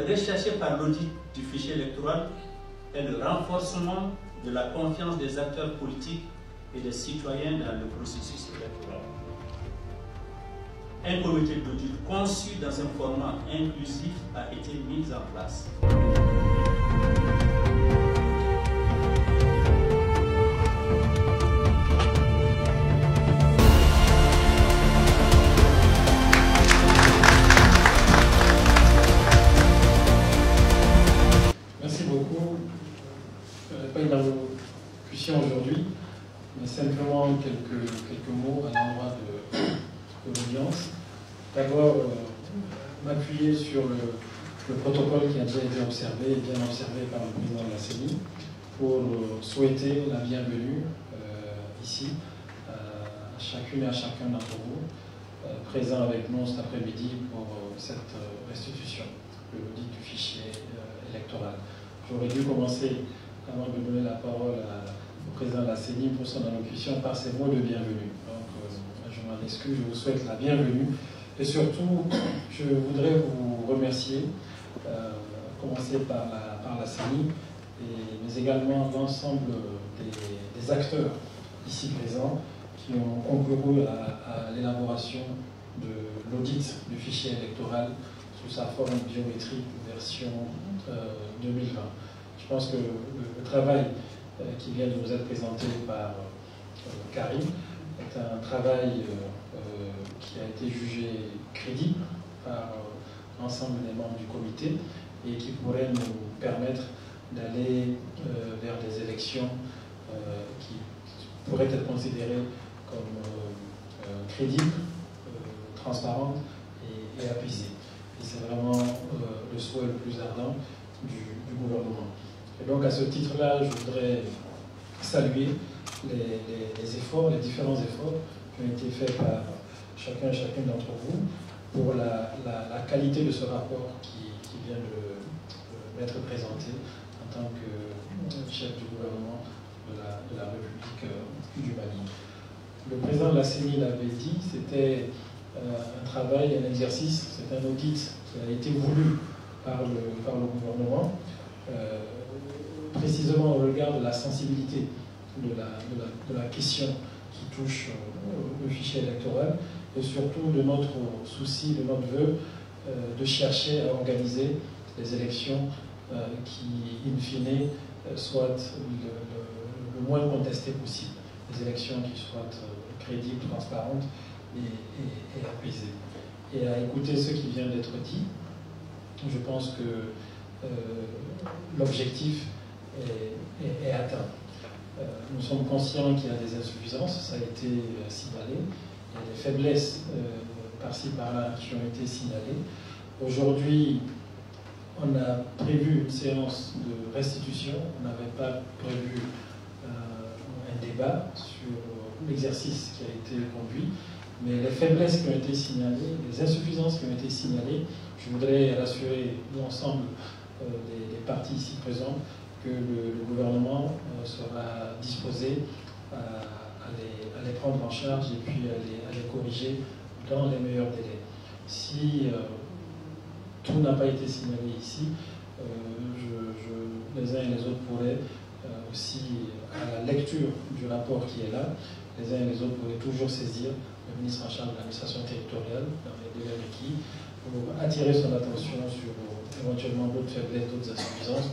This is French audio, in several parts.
recherché par l'audit du fichier électoral est le renforcement de la confiance des acteurs politiques et des citoyens dans le processus électoral. Un comité d'audit conçu dans un format inclusif a été mis en place. Merci beaucoup. Pas une allocution aujourd'hui, mais simplement quelques mots à l'endroit de l'audience. D'abord, m'appuyer sur le protocole qui a déjà été observé et bien observé par le président de la CENI pour souhaiter la bienvenue ici à chacune et à chacun d'entre vous présents avec nous cet après-midi pour cette restitution de l'audit du fichier électoral. J'aurais dû commencer, avant de donner la parole au président de la CENI pour son allocution, par ces mots de bienvenue. Donc, je m'en excuse, je vous souhaite la bienvenue. Et surtout, je voudrais vous remercier, commencer par la CENI, mais également l'ensemble des acteurs ici présents qui ont concouru à l'élaboration de l'audit du fichier électoral sous sa forme biométrique version 2020. Je pense que le travail qui vient de nous être présenté par Karim est un travail qui a été jugé crédible par l'ensemble des membres du comité et qui pourrait nous permettre d'aller vers des élections qui pourraient être considérées comme crédibles, transparentes et apaisées. Et c'est vraiment le souhait le plus ardent du gouvernement. Et donc à ce titre-là, je voudrais saluer les efforts, les différents efforts qui ont été faits par chacun et chacune d'entre vous pour la qualité de ce rapport qui vient de m'être présenté en tant que chef du gouvernement de la République du Mali. Le président de la CENI l'avait dit, c'était un travail, un exercice, c'est un audit qui a été voulu par le gouvernement, précisément au regard de la sensibilité de la question qui touche le fichier électoral et surtout de notre souci, de notre vœu de chercher à organiser des élections qui, in fine, soient le moins contestées possible. Des élections qui soient crédibles, transparentes et apaisées. Et à écouter ce qui vient d'être dit, je pense que l'objectif est atteint. Nous sommes conscients qu'il y a des insuffisances, ça a été signalé. Il y a des faiblesses par-ci par-là qui ont été signalées. Aujourd'hui, on a prévu une séance de restitution. On n'avait pas prévu un débat sur l'exercice qui a été conduit. Mais les faiblesses qui ont été signalées, les insuffisances qui ont été signalées, je voudrais rassurer l'ensemble des partis ici présents que le gouvernement sera disposé à les prendre en charge et puis à les corriger dans les meilleurs délais. Si tout n'a pas été signalé ici, les uns et les autres pourraient aussi, à la lecture du rapport qui est là, les uns et les autres pourraient toujours saisir le ministre en charge de l'administration territoriale dans les délais requis pour attirer son attention sur éventuellement d'autres faiblesses, d'autres insuffisances,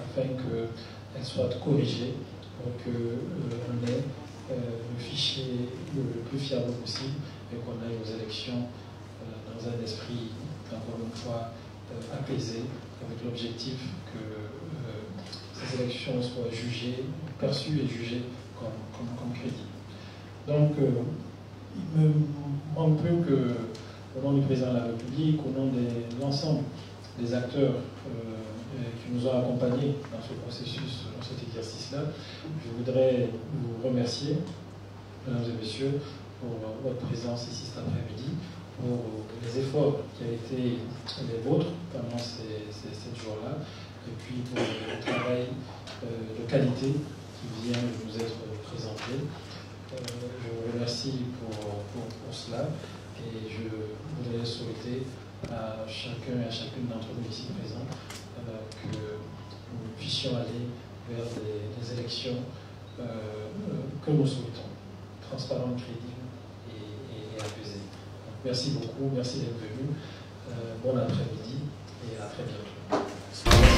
afin qu'elles soient corrigées pour qu'on ait le fichier le plus fiable possible et qu'on aille aux élections dans un esprit, encore une fois, apaisé, avec l'objectif que ces élections soient jugées, perçues et jugées comme crédibles. Donc, il me manque plus que, au nom du président de la République, au nom de l'ensemble des acteurs qui nous ont accompagnés dans ce processus, dans cet exercice-là, je voudrais vous remercier, mesdames et messieurs, pour votre présence ici cet après-midi, pour les efforts qui ont été les vôtres pendant ces 7 jours-là, et puis pour le travail de qualité qui vient de nous être présenté. Je vous remercie pour cela et je voudrais souhaiter à chacun et à chacune d'entre nous ici présents que nous puissions aller vers des élections que nous souhaitons, transparentes, crédibles et apaisées. Donc, merci beaucoup, merci d'être venu. Bon après-midi et à très bientôt.